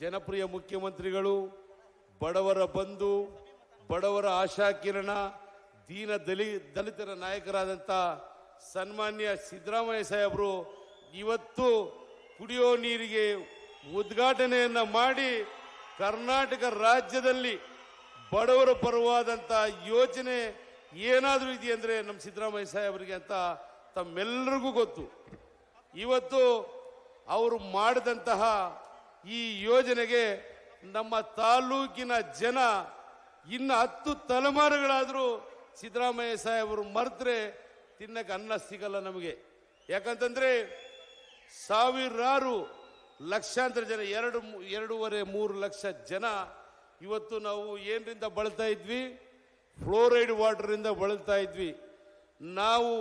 ಜನಪ್ರಿಯ ಮುಖ್ಯಮಂತ್ರಿಗಳು, ಬಡವರ ಬಂಧು, ಬಡವರ ಆಶಾಕಿರಣ, ದಲಿತರ ನಾಯಕರಾದಂಥ ಸನ್ಮಾನ್ಯ ಸಿದ್ದರಾಮಯ್ಯ ಸಾಹೇಬರು ಇವತ್ತು ಕುಡಿಯೋ ನೀರಿಗೆ ಉದ್ಘಾಟನೆಯನ್ನ ಮಾಡಿ ಕರ್ನಾಟಕ ರಾಜ್ಯದಲ್ಲಿ ಬಡವರ ಪರವಾದಂಥ ಯೋಜನೆ ಏನಾದರೂ ಇದೆಯಂದ್ರೆ ನಮ್ಮ ಸಿದ್ದರಾಮಯ್ಯ ಸಾಹೇಬರಿಗೆ ಅಂತ ತಮ್ಮೆಲ್ಲರಿಗೂ ಗೊತ್ತು. ಇವತ್ತು ಅವರು ಮಾಡಿದಂತಹ ಈ ಯೋಜನೆಗೆ ನಮ್ಮ ತಾಲೂಕಿನ ಜನ ಇನ್ನು 10 ತಲೆಮಾರುಗಳಾದರೂ ಸಿದ್ದರಾಮಯ್ಯ ಸಾಹೇಬರು ಮರೆತರೆ ತಿನ್ನಕ್ಕೆ ಅನ್ನ ಸಿಗಲ್ಲ ನಮಗೆ. ಯಾಕಂತಂದ್ರೆ ಸಾವಿರಾರು ಲಕ್ಷಾಂತರ ಜನ 2.5-3 ಲಕ್ಷ ಜನ ಇವತ್ತು ನಾವು ಏನರಿಂದ ಬಳಲ್ತಾ ಇದ್ವಿ, ಫ್ಲೋರೈಡ್ ವಾಟರಿಂದ ಬಳಲ್ತಾ ಇದ್ವಿ. ನಾವು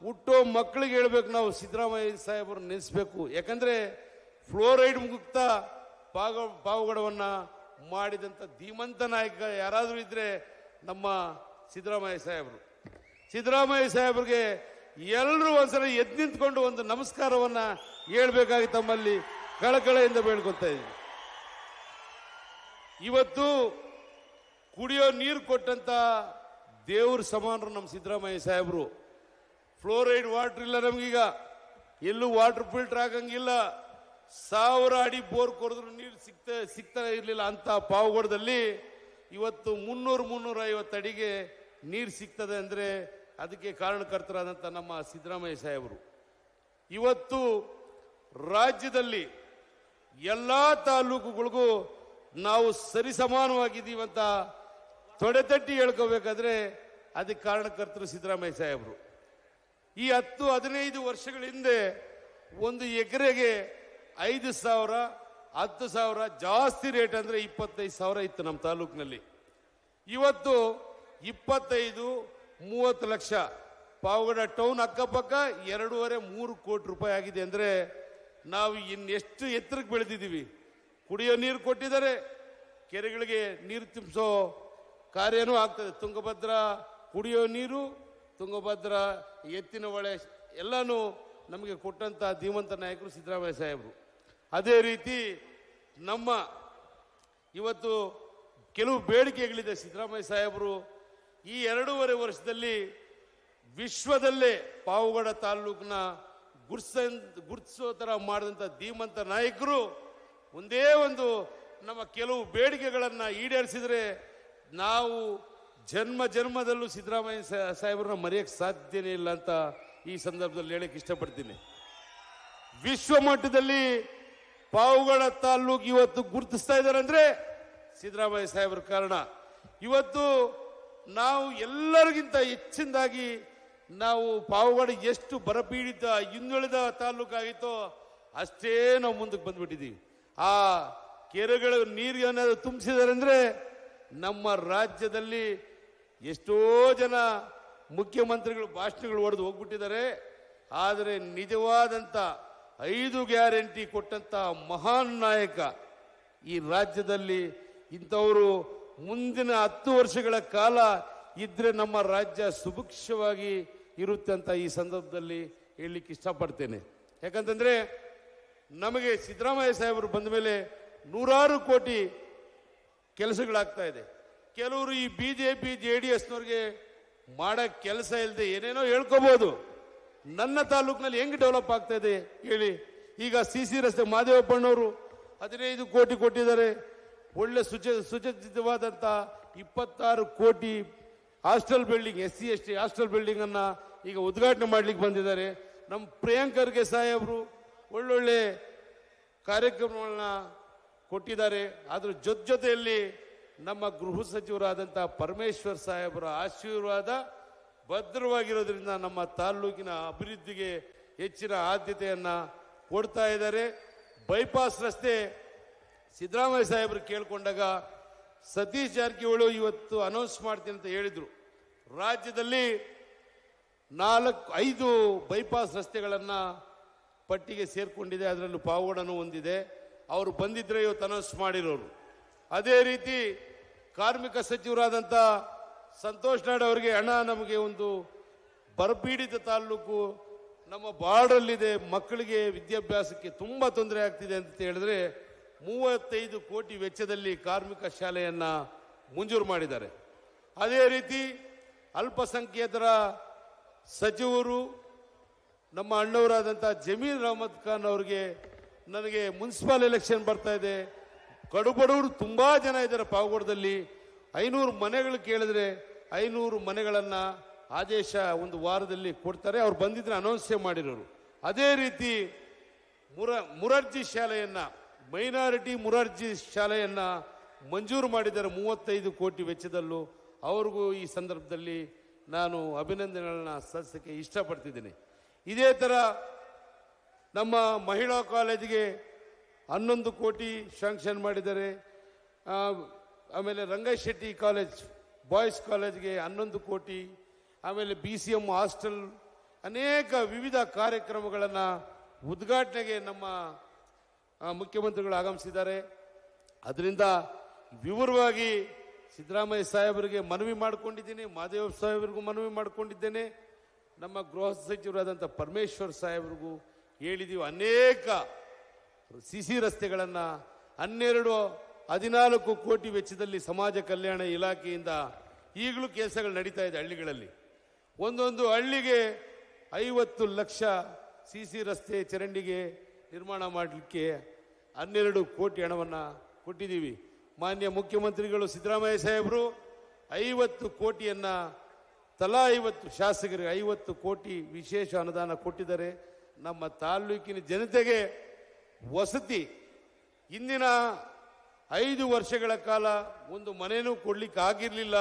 ಹುಟ್ಟೋ ಮಕ್ಕಳಿಗೆ ಹೇಳ್ಬೇಕು, ನಾವು ಸಿದ್ದರಾಮಯ್ಯ ಸಾಹೇಬರು ನೆನೆಸ್ಬೇಕು. ಯಾಕಂದ್ರೆ ಫ್ಲೋರೈಡ್ ಮುಕ್ತ ಪಾವಗಡವನ್ನ ಮಾಡಿದಂಥ ಧೀಮಂತ ನಾಯಕ ಯಾರಾದರೂ ಇದ್ರೆ ನಮ್ಮ ಸಿದ್ದರಾಮಯ್ಯ ಸಾಹೇಬರು. ಸಿದ್ದರಾಮಯ್ಯ ಸಾಹೇಬರಿಗೆ ಎಲ್ಲರೂ ಒಂದ್ಸಲ ಎದ್ದು ನಿಂತ್ಕೊಂಡು ಒಂದು ನಮಸ್ಕಾರವನ್ನ ಹೇಳ್ಬೇಕಾಗಿ ತಮ್ಮಲ್ಲಿ ಕಳಕಳೆಯಿಂದ ಬೇಡ್ಕೊತಾ ಇದ್ದೀವಿ. ಇವತ್ತು ಕುಡಿಯೋ ನೀರು ಕೊಟ್ಟಂತ ದೇವ್ರ ಸಮಾನರು ನಮ್ಮ ಸಿದ್ದರಾಮಯ್ಯ ಸಾಹೇಬರು. ಫ್ಲೋರೈಡ್ ವಾಟರ್ ಇಲ್ಲ ನಮಗೀಗ, ಎಲ್ಲೂ ವಾಟರ್ ಫಿಲ್ಟರ್ ಆಗಂಗಿಲ್ಲ. 1000 ಅಡಿ ಬೋರ್ ಕೊರೆದ್ರು ನೀರು ಸಿಗ್ತಾ ಇರಲಿಲ್ಲ ಅಂತ ಪಾವಗಡದಲ್ಲಿ ಇವತ್ತು 300-350 ಅಡಿಗೆ ನೀರು ಸಿಗ್ತದೆ ಅಂದ್ರೆ ಅದಕ್ಕೆ ಕಾರಣಕರ್ತರಾದಂಥ ನಮ್ಮ ಸಿದ್ದರಾಮಯ್ಯ ಸಾಹೇಬರು. ಇವತ್ತು ರಾಜ್ಯದಲ್ಲಿ ಎಲ್ಲಾ ತಾಲೂಕುಗಳಿಗೂ ನಾವು ಸರಿಸಮಾನವಾಗಿದ್ದೀವಂತ ತೊಡೆತಟ್ಟಿ ಹೇಳ್ಕೋಬೇಕಾದ್ರೆ ಅದಕ್ಕೆ ಕಾರಣಕರ್ತರು ಸಿದ್ದರಾಮಯ್ಯ ಸಾಹೇಬರು. ಈ 10-15 ವರ್ಷಗಳ ಹಿಂದೆ ಒಂದು ಎಕರೆಗೆ 5,000, 10,000, ಜಾಸ್ತಿ ರೇಟ್ ಅಂದ್ರೆ 25,000 ಇತ್ತು ನಮ್ಮ ತಾಲೂಕಿನಲ್ಲಿ. ಇವತ್ತು 25-30 ಲಕ್ಷ. ಪಾವಗಡ ಟೌನ್ ಅಕ್ಕಪಕ್ಕ 2.5-3 ಕೋಟಿ ರೂಪಾಯಿ ಆಗಿದೆ ಅಂದ್ರೆ ನಾವು ಇನ್ನೆಷ್ಟು ಎತ್ತರಕ್ಕೆ ಬೆಳೆದಿದ್ದೀವಿ. ಕುಡಿಯೋ ನೀರು ಕೊಟ್ಟಿದ್ದಾರೆ, ಕೆರೆಗಳಿಗೆ ನೀರು ತುಂಬಿಸೋ ಕಾರ್ಯನೂ ಆಗ್ತದೆ. ತುಂಗಭದ್ರಾ ಕುಡಿಯೋ ನೀರು, ತುಂಗಭದ್ರಾ ಎತ್ತಿನ ಹೊಳೆ ಎಲ್ಲಾನು ನಮಗೆ ಕೊಟ್ಟಂತ ಧೀಮಂತ ನಾಯಕರು ಸಿದ್ದರಾಮಯ್ಯ ಸಾಹೇಬರು. ಅದೇ ರೀತಿ ನಮ್ಮ ಇವತ್ತು ಕೆಲವು ಬೇಡಿಕೆಗಳಿದೆ. ಸಿದ್ದರಾಮಯ್ಯ ಸಾಹೇಬರು ಈ 2.5 ವರ್ಷದಲ್ಲಿ ವಿಶ್ವದಲ್ಲೇ ಪಾವಗಡ ತಾಲೂಕಿನ ಗುರ್ತಿಸೋ ತರ ಮಾಡಿದಂಥ ಧೀಮಂತ ನಾಯಕರು. ಒಂದೇ ಒಂದು ನಮ್ಮ ಕೆಲವು ಬೇಡಿಕೆಗಳನ್ನ ಈಡೇರಿಸಿದ್ರೆ ನಾವು ಜನ್ಮದಲ್ಲೂ ಸಿದ್ದರಾಮಯ್ಯ ಸಾಹೇಬರನ್ನ ಮರೆಯಕ್ಕೆ ಸಾಧ್ಯನೇ ಇಲ್ಲ ಅಂತ ಈ ಸಂದರ್ಭದಲ್ಲಿ ಹೇಳಕ್ಕೆ ಇಷ್ಟಪಡ್ತೀನಿ. ವಿಶ್ವ ಮಟ್ಟದಲ್ಲಿ ಪಾವಗಡ ತಾಲೂಕು ಇವತ್ತು ಗುರುತಿಸ್ತಾ ಇದ್ದಾರೆ ಅಂದ್ರೆ ಸಿದ್ದರಾಮಯ್ಯ ಸಾಹೇಬರ ಕಾರಣ. ಇವತ್ತು ನಾವು ಎಲ್ಲರಿಗಿಂತ ಹೆಚ್ಚಿನದಾಗಿ ನಾವು ಪಾವಗಡ ಎಷ್ಟು ಬರಪೀಡಿತ ಹಿಂದುಳಿದ ತಾಲೂಕಾಗಿತ್ತೋ ಅಷ್ಟೇ ನಾವು ಮುಂದಕ್ಕೆ ಬಂದ್ಬಿಟ್ಟಿದ್ದೀವಿ. ಆ ಕೆರೆಗಳ ನೀರು ಏನಾದ್ರು ತುಂಬಿಸಿದ್ದಾರೆ ಅಂದ್ರೆ ನಮ್ಮ ರಾಜ್ಯದಲ್ಲಿ ಎಷ್ಟೋ ಜನ ಮುಖ್ಯಮಂತ್ರಿಗಳು ಭಾಷಣಗಳು ಹೊಡೆದು ಹೋಗ್ಬಿಟ್ಟಿದ್ದಾರೆ. ಆದರೆ ನಿಜವಾದಂತ 5 ಗ್ಯಾರಂಟಿ ಕೊಟ್ಟಂತ ಮಹಾನ್ ನಾಯಕ ಈ ರಾಜ್ಯದಲ್ಲಿ ಇಂಥವರು ಮುಂದಿನ 10 ವರ್ಷಗಳ ಕಾಲ ಇದ್ರೆ ನಮ್ಮ ರಾಜ್ಯ ಸುಭಿಕ್ಷವಾಗಿ ಇರುತ್ತೆ ಅಂತ ಈ ಸಂದರ್ಭದಲ್ಲಿ ಹೇಳಲಿಕ್ಕೆ ಇಷ್ಟಪಡ್ತೇನೆ. ಯಾಕಂತಂದ್ರೆ ನಮಗೆ ಸಿದ್ದರಾಮಯ್ಯ ಸಾಹೇಬರು ಬಂದ ಮೇಲೆ 100 ಕೋಟಿ ಕೆಲಸಗಳಾಗ್ತಾ ಇದೆ. ಕೆಲವರು ಈ ಬಿಜೆಪಿ JDSನವ್ರಿಗೆ ಮಾಡಕ್ ಕೆಲಸ ಇಲ್ಲದೆ ಏನೇನೋ ಹೇಳ್ಕೋಬಹುದು. ನನ್ನ ತಾಲೂಕಿನಲ್ಲಿ ಹೆಂಗ್ ಡೆವಲಪ್ ಆಗ್ತಾ ಇದೆ ಹೇಳಿ. ಈಗ CC ರಸ್ತೆ ಮಾದೇವಪ್ಪಣ್ಣವರು 15 ಕೋಟಿ ಕೊಟ್ಟಿದ್ದಾರೆ. ಒಳ್ಳೆ ಸುಸಜ್ಜಿತವಾದಂತ 26 ಕೋಟಿ hostel building, SC ST hostel building ಅನ್ನ ಈಗ ಉದ್ಘಾಟನೆ ಮಾಡ್ಲಿಕ್ಕೆ ಬಂದಿದ್ದಾರೆ. ನಮ್ಮ ಪ್ರಿಯಾಂಕ್ ಖರ್ಗೆ ಸಾಹೇಬರು ಒಳ್ಳೊಳ್ಳೆ ಕಾರ್ಯಕ್ರಮಗಳನ್ನ ಕೊಟ್ಟಿದ್ದಾರೆ. ಅದ್ರ ಜೊತೆಯಲ್ಲಿ ನಮ್ಮ ಗೃಹ ಸಚಿವರಾದಂತಹ ಪರಮೇಶ್ವರ್ ಸಾಹೇಬರ ಆಶೀರ್ವಾದ ಭದ್ರವಾಗಿರೋದ್ರಿಂದ ನಮ್ಮ ತಾಲೂಕಿನ ಅಭಿವೃದ್ಧಿಗೆ ಹೆಚ್ಚಿನ ಆದ್ಯತೆಯನ್ನ ಕೊಡ್ತಾ ಇದ್ದಾರೆ. ಬೈಪಾಸ್ ರಸ್ತೆ ಸಿದ್ದರಾಮಯ್ಯ ಸಾಹೇಬರು ಕೇಳ್ಕೊಂಡಾಗ ಸತೀಶ್ ಜಾರಕಿಹೊಳಿ ಇವತ್ತು ಅನೌನ್ಸ್ ಮಾಡ್ತೀನಿ ಅಂತ ಹೇಳಿದ್ರು. ರಾಜ್ಯದಲ್ಲಿ 4-5 ಬೈಪಾಸ್ ರಸ್ತೆಗಳನ್ನ ಪಟ್ಟಿಗೆ ಸೇರ್ಕೊಂಡಿದೆ. ಅದರಲ್ಲೂ ಪಾವಗಡನೂ ಹೊಂದಿದೆ. ಅವರು ಬಂದಿದ್ರೆ ಇವತ್ತು ಅನೌನ್ಸ್ ಮಾಡಿರೋರು. ಅದೇ ರೀತಿ ಕಾರ್ಮಿಕ ಸಚಿವರಾದಂಥ ಸಂತೋಷ್ ನಾಡ್ ಅವರಿಗೆ ಹಣ ನಮಗೆ ಒಂದು ಬರಪೀಡಿತ ತಾಲೂಕು ನಮ್ಮ ಬಾರ್ಡರ್ಲಿದೆ, ಮಕ್ಕಳಿಗೆ ವಿದ್ಯಾಭ್ಯಾಸಕ್ಕೆ ತುಂಬಾ ತೊಂದರೆ ಆಗ್ತಿದೆ ಅಂತ ಹೇಳಿದ್ರೆ 35 ಕೋಟಿ ವೆಚ್ಚದಲ್ಲಿ ಕಾರ್ಮಿಕ ಶಾಲೆಯನ್ನ ಮಂಜೂರು ಮಾಡಿದ್ದಾರೆ. ಅದೇ ರೀತಿ ಅಲ್ಪಸಂಖ್ಯಾತರ ಸಚಿವರು ನಮ್ಮ ಅಣ್ಣವರಾದಂಥ ಜಮೀರ್ ಅಹಮದ್ ಖಾನ್ ಅವರಿಗೆ ನನಗೆ ಮುನ್ಸಿಪಲ್ ಎಲೆಕ್ಷನ್ ಬರ್ತಾ ಇದೆ, ಕಡುಬಡವರು ತುಂಬಾ ಜನ ಇದ್ದಾರೆ ಪಾವಗಡದಲ್ಲಿ, 500 ಮನೆಗಳು ಕೇಳಿದ್ರೆ 500 ಮನೆಗಳನ್ನು ಆದೇಶ ಒಂದು ವಾರದಲ್ಲಿ ಕೊಡ್ತಾರೆ. ಅವ್ರು ಬಂದಿದ್ರೆ ಅನೌನ್ಸ್ ಮಾಡಿರೋರು. ಅದೇ ರೀತಿ ಮುರಾರ್ಜಿ ಶಾಲೆಯನ್ನ, ಮೈನಾರಿಟಿ ಮುರಾರ್ಜಿ ಶಾಲೆಯನ್ನ ಮಂಜೂರು ಮಾಡಿದ್ದಾರೆ 35 ಕೋಟಿ ವೆಚ್ಚದಲ್ಲೂ. ಅವ್ರಿಗೂ ಈ ಸಂದರ್ಭದಲ್ಲಿ ನಾನು ಅಭಿನಂದನೆಗಳನ್ನ ಸಲ್ಲಿಸಕ್ಕೆ ಇಷ್ಟಪಡ್ತಿದ್ದೀನಿ. ಇದೇ ಥರ ನಮ್ಮ ಮಹಿಳಾ ಕಾಲೇಜಿಗೆ 11 ಕೋಟಿ ಶಾಂಕ್ಷನ್ ಮಾಡಿದ್ದಾರೆ. ಆಮೇಲೆ ರಂಗಶೆಟ್ಟಿ ಕಾಲೇಜ್ ಬಾಯ್ಸ್ ಕಾಲೇಜ್ಗೆ 11 ಕೋಟಿ, ಆಮೇಲೆ BCM ಹಾಸ್ಟೆಲ್, ಅನೇಕ ವಿವಿಧ ಕಾರ್ಯಕ್ರಮಗಳನ್ನು ಉದ್ಘಾಟನೆಗೆ ನಮ್ಮ ಮುಖ್ಯಮಂತ್ರಿಗಳು ಆಗಮಿಸಿದ್ದಾರೆ. ಅದರಿಂದ ವಿವರವಾಗಿ ಸಿದ್ದರಾಮಯ್ಯ ಸಾಹೇಬರಿಗೆ ಮನವಿ ಮಾಡಿಕೊಂಡಿದ್ದೀನಿ, ಮಹದೇವ ಸಾಹೇಬರಿಗೂ ಮನವಿ ಮಾಡಿಕೊಂಡಿದ್ದೇನೆ, ನಮ್ಮ ಗೃಹ ಸಚಿವರಾದಂಥ ಪರಮೇಶ್ವರ್ ಸಾಹೇಬರಿಗೂ ಹೇಳಿದ್ದೀವಿ. ಅನೇಕ CC ರಸ್ತೆಗಳನ್ನು 14 ಕೋಟಿ ವೆಚ್ಚದಲ್ಲಿ ಸಮಾಜ ಕಲ್ಯಾಣ ಇಲಾಖೆಯಿಂದ ಈಗಲೂ ಕೆಲಸಗಳು ನಡೀತಾ ಇದೆ. ಹಳ್ಳಿಗಳಲ್ಲಿ ಒಂದೊಂದು ಹಳ್ಳಿಗೆ 50 ಲಕ್ಷ CC ರಸ್ತೆ ಚರಂಡಿಗೆ ನಿರ್ಮಾಣ ಮಾಡಲಿಕ್ಕೆ 12 ಕೋಟಿ ಹಣವನ್ನು ಕೊಟ್ಟಿದ್ದೀವಿ. ಮಾನ್ಯ ಮುಖ್ಯಮಂತ್ರಿಗಳು ಸಿದ್ದರಾಮಯ್ಯ ಸಾಹೇಬರು 50 ಕೋಟಿಯನ್ನು ತಲಾ 50 ಶಾಸಕರಿಗೆ 50 ಕೋಟಿ ವಿಶೇಷ ಅನುದಾನ ಕೊಟ್ಟಿದ್ದಾರೆ. ನಮ್ಮ ತಾಲೂಕಿನ ಜನತೆಗೆ ವಸತಿ ಇಂದಿನ 5 ವರ್ಷಗಳ ಕಾಲ ಒಂದು ಮನೆಯೂ ಕೊಡ್ಲಿಕ್ಕೆ ಆಗಿರಲಿಲ್ಲ.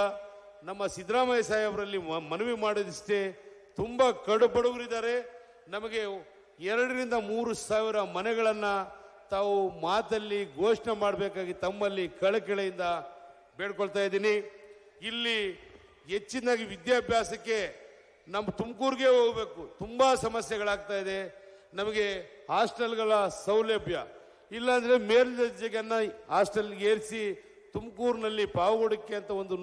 ನಮ್ಮ ಸಿದ್ದರಾಮಯ್ಯ ಸಾಹೇಬರಲ್ಲಿ ಮನವಿ ಮಾಡೋದಿಷ್ಟೇ, ತುಂಬ ಕಡು ಬಡವರಿದ್ದಾರೆ, ನಮಗೆ 2,000-3 ಸಾವಿರ ಮನೆಗಳನ್ನು ತಾವು ಮಾತಲ್ಲಿ ಘೋಷಣೆ ಮಾಡಬೇಕಾಗಿ ತಮ್ಮಲ್ಲಿ ಕಳಕಳಿಯಿಂದ ಬೇಡ್ಕೊಳ್ತಾ ಇದ್ದೀನಿ. ಇಲ್ಲಿ ಹೆಚ್ಚಿನಾಗಿ ವಿದ್ಯಾಭ್ಯಾಸಕ್ಕೆ ನಮ್ಮ ತುಮಕೂರಿಗೆ ಹೋಗಬೇಕು, ತುಂಬ ಸಮಸ್ಯೆಗಳಾಗ್ತಾ ಇದೆ. ನಮಗೆ ಹಾಸ್ಟೆಲ್ಗಳ ಸೌಲಭ್ಯ ಇಲ್ಲಾಂದರೆ ಮೇಲ್ದರ್ಜೆಗನ್ನ ಹಾಸ್ಟೆಲ್ಗೆ ಏರಿಸಿ ತುಮಕೂರಿನಲ್ಲಿ ಪಾವಗಡಕ್ಕೆ ಅಂತ ಒಂದು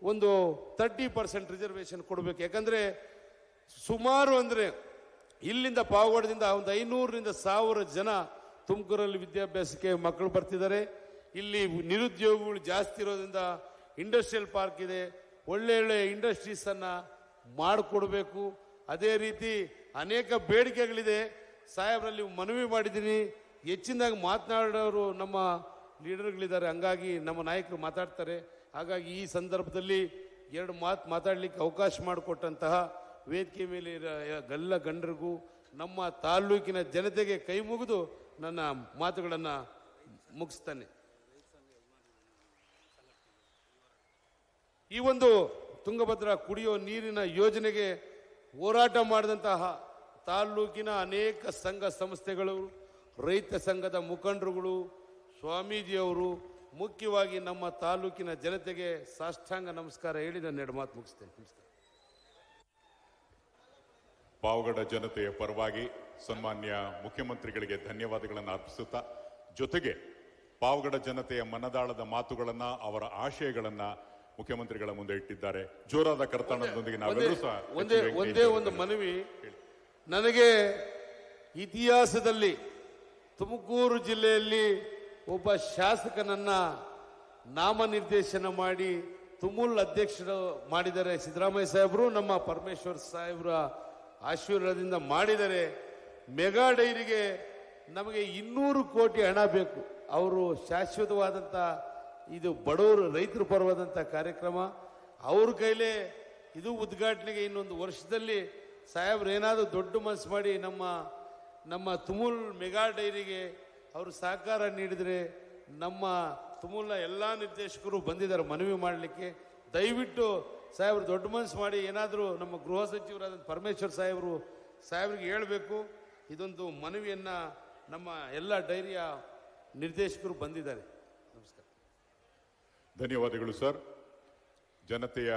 30% ರಿಸರ್ವೇಷನ್ ಕೊಡಬೇಕು. ಯಾಕಂದರೆ ಸುಮಾರು ಅಂದರೆ ಇಲ್ಲಿಂದ ಪಾವಗಡದಿಂದ ಒಂದು 500-1000 ಜನ ತುಮಕೂರಲ್ಲಿ ವಿದ್ಯಾಭ್ಯಾಸಕ್ಕೆ ಮಕ್ಕಳು ಬರ್ತಿದ್ದಾರೆ. ಇಲ್ಲಿ ನಿರುದ್ಯೋಗಿಗಳು ಜಾಸ್ತಿ ಇರೋದ್ರಿಂದ ಇಂಡಸ್ಟ್ರಿಯಲ್ ಪಾರ್ಕ್ ಇದೆ, ಒಳ್ಳೆ ಇಂಡಸ್ಟ್ರೀಸನ್ನು ಮಾಡಿಕೊಡ್ಬೇಕು. ಅದೇ ರೀತಿ ಅನೇಕ ಬೇಡಿಕೆಗಳಿದೆ. ಸಾಹೇಬರಲ್ಲಿ ಮನವಿ ಮಾಡಿದ್ದೀನಿ, ಹೆಚ್ಚಿನದಾಗಿ ಮಾತನಾಡೋರು ನಮ್ಮ ಲೀಡರ್ಗಳಿದ್ದಾರೆ, ಹಂಗಾಗಿ ನಮ್ಮ ನಾಯಕರು ಮಾತಾಡ್ತಾರೆ. ಹಾಗಾಗಿ ಈ ಸಂದರ್ಭದಲ್ಲಿ 2 ಮಾತು ಮಾತಾಡಲಿಕ್ಕೆ ಅವಕಾಶ ಮಾಡಿಕೊಟ್ಟಂತಹ ವೇದಿಕೆ ಮೇಲೆ ಎಲ್ಲ ಗಣ್ಯರಿಗೂ ನಮ್ಮ ತಾಲ್ಲೂಕಿನ ಜನತೆಗೆ ಕೈ ಮುಗಿದು ನನ್ನ ಮಾತುಗಳನ್ನು ಮುಗಿಸ್ತಾನೆ. ಈ ಒಂದು ತುಂಗಭದ್ರಾ ಕುಡಿಯುವ ನೀರಿನ ಯೋಜನೆಗೆ ಹೋರಾಟ ಮಾಡಿದಂತಹ ತಾಲ್ಲೂಕಿನ ಅನೇಕ ಸಂಘ ಸಂಸ್ಥೆಗಳು, ರೈತ ಸಂಘದ ಮುಖಂಡರುಗಳು, ಸ್ವಾಮೀಜಿಯವರು, ಮುಖ್ಯವಾಗಿ ನಮ್ಮ ತಾಲೂಕಿನ ಜನತೆಗೆ ಸಾಷ್ಟಾಂಗ ನಮಸ್ಕಾರ ಹೇಳಿ ನಾನು 2 ಮಾತು ಮುಗಿಸ್ತೇನೆ. ನಮಸ್ಕಾರ. ಪಾವಗಡ ಜನತೆಯ ಪರವಾಗಿ ಸನ್ಮಾನ್ಯ ಮುಖ್ಯಮಂತ್ರಿಗಳಿಗೆ ಧನ್ಯವಾದಗಳನ್ನು ಅರ್ಪಿಸುತ್ತಾ, ಜೊತೆಗೆ ಪಾವಗಡ ಜನತೆಯ ಮನದಾಳದ ಮಾತುಗಳನ್ನ, ಅವರ ಆಶಯಗಳನ್ನ ಮುಖ್ಯಮಂತ್ರಿಗಳ ಮುಂದೆ ಇಟ್ಟಿದ್ದಾರೆ. ಜೋರಾದ ಕರ್ತವ್ಯದೊಂದಿಗೆ ನಾವೆಲ್ಲರೂ ಸಹ ಒಂದೇ ಒಂದು ಮನವಿ. ನನಗೆ ಇತಿಹಾಸದಲ್ಲಿ ತುಮಕೂರು ಜಿಲ್ಲೆಯಲ್ಲಿ ಒಬ್ಬ ಶಾಸಕನನ್ನ ನಾಮನಿರ್ದೇಶನ ಮಾಡಿ ತುಮುಲ್ ಅಧ್ಯಕ್ಷರು ಮಾಡಿದ್ದಾರೆ ಸಿದ್ದರಾಮಯ್ಯ ಸಾಹೇಬರು, ನಮ್ಮ ಪರಮೇಶ್ವರ್ ಸಾಹೇಬರ ಆಶೀರ್ವಾದದಿಂದ ಮಾಡಿದರೆ. ಮೆಗಾ ಡೈರಿಗೆ ನಮಗೆ 200 ಕೋಟಿ ಹಣ ಬೇಕು. ಅವರು ಶಾಶ್ವತವಾದಂಥ ಇದು ಬಡವರು ರೈತರ ಪರವಾದಂಥ ಕಾರ್ಯಕ್ರಮ ಅವ್ರ ಕೈಲೇ ಇದು ಉದ್ಘಾಟನೆಗೆ ಇನ್ನೊಂದು ವರ್ಷದಲ್ಲಿ ಸಾಹೇಬ್ರು ಏನಾದರೂ ದೊಡ್ಡ ಮನಸ್ಸು ಮಾಡಿ ನಮ್ಮ ತುಮುಲ್ ಮೆಗಾ ಡೈರಿಗೆ ಅವರು ಸಹಕಾರ ನೀಡಿದರೆ, ನಮ್ಮ ತುಮುಲ್ನ ಎಲ್ಲ ನಿರ್ದೇಶಕರು ಬಂದಿದ್ದಾರೆ ಮನವಿ ಮಾಡಲಿಕ್ಕೆ. ದಯವಿಟ್ಟು ಸಾಹೇಬ್ರು ದೊಡ್ಡ ಮನಸ್ಸು ಮಾಡಿ ಏನಾದರೂ ನಮ್ಮ ಗೃಹ ಸಚಿವರಾದ ಪರಮೇಶ್ವರ್ ಸಾಹೇಬ್ರಿಗೆ ಹೇಳಬೇಕು. ಇದೊಂದು ಮನವಿಯನ್ನು ನಮ್ಮ ಎಲ್ಲ ಡೈರಿಯ ನಿರ್ದೇಶಕರು ಬಂದಿದ್ದಾರೆ. ನಮಸ್ಕಾರ. ಧನ್ಯವಾದಗಳು ಸರ್. ಜನತೆಯ